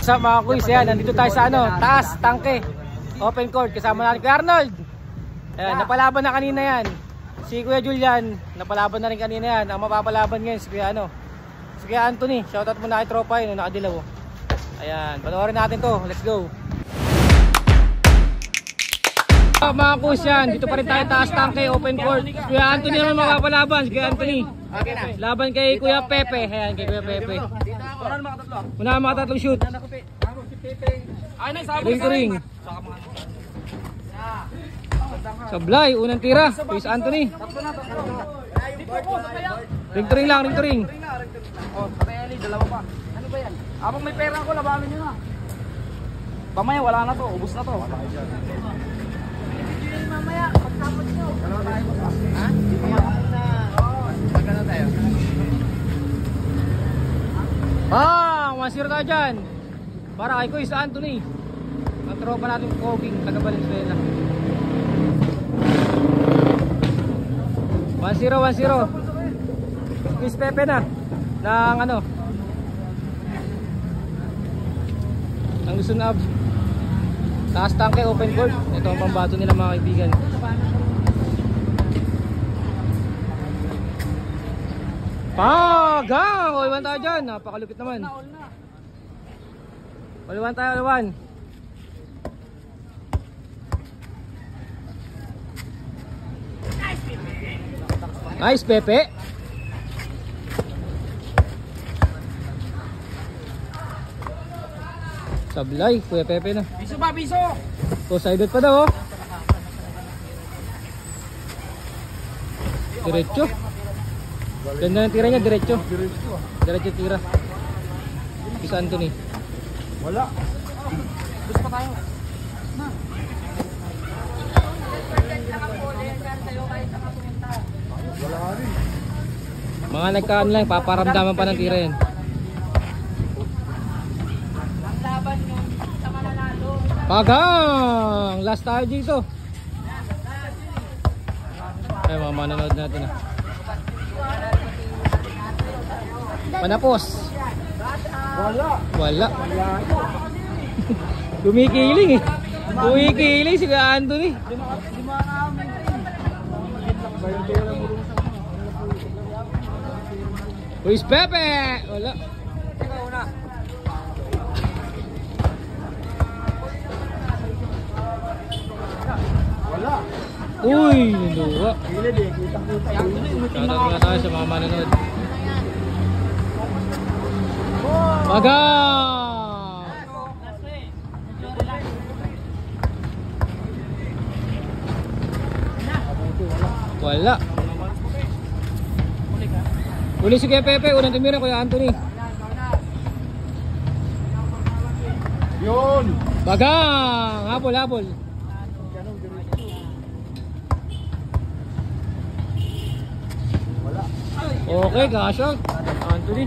What's up mga kuys? Ayan, nandito tayo sa taas, tangke. Open court, kasama natin kay Arnold. Ayan, napalaban na kanina yan. Si Kuya Julian, napalaban na rin kanina yan. Ang mapapalaban ngayon si Kuya si Kuya Anthony. Shoutout muna kay tropa yun, nakadilaw. Ayan, panoorin natin to. Let's go. Mga kuys yan, dito pa rin tayo taas tangke, open court. Si Kuya Anthony naman mapapalaban, si Kuya Anthony. Laban kay Kuya Pepe. Ayan, kay Kuya Pepe. Una makatatlong shoot. Ring to ring. Sablay, unang tira. Kuya Anthony. Ring to ring lang, ring to ring. Oh, patay dalawa pa. Ano ba yan? Habang may pera ko, labanan nyo na. Pamaya, wala na to. Ubus na to. Mamaya, pagtapos nyo. Dalawa tayo ba? Ha? Magkano tayo? Bang! 1-0 tayo dyan. Para kay Kuya Anthony. Ang tropa natin Koging, taga Valenzuela. 1-0. Kuya Pepe na. Ng ang gusto na taas tangke, open court. Ito ang pambato nila mga kaibigan. Pagang! Uliwan tayo dyan. Napakalupit naman. Uliwan tayo, uliwan. Nice, Pepe. Sablay, Kuya Pepe na. Biso ba, biso? Two-sided pa daw, oh. Diretso. Ganda ng tira niya, diretso. Diretso tira. Kuya Anthony. Wala. Gusto pa tayo. Mga nagkaan lang, paparamdaman pa ng tira yan. Pagang! Last tayo dito. Ay, mga manonood natin ah. Manapos. Wala. Kumikiling eh. Kumikiling si Kuya Anthony. Kuya Pepe. Wala. Uy, niluwa. Shoutout muna tayo sa mga manonood. Pagang! Wala. Uli si Kuya Pepe, unang tumira Kuya Anthony. Yun! Pagang! Habol. Okay, gosh, Anthony.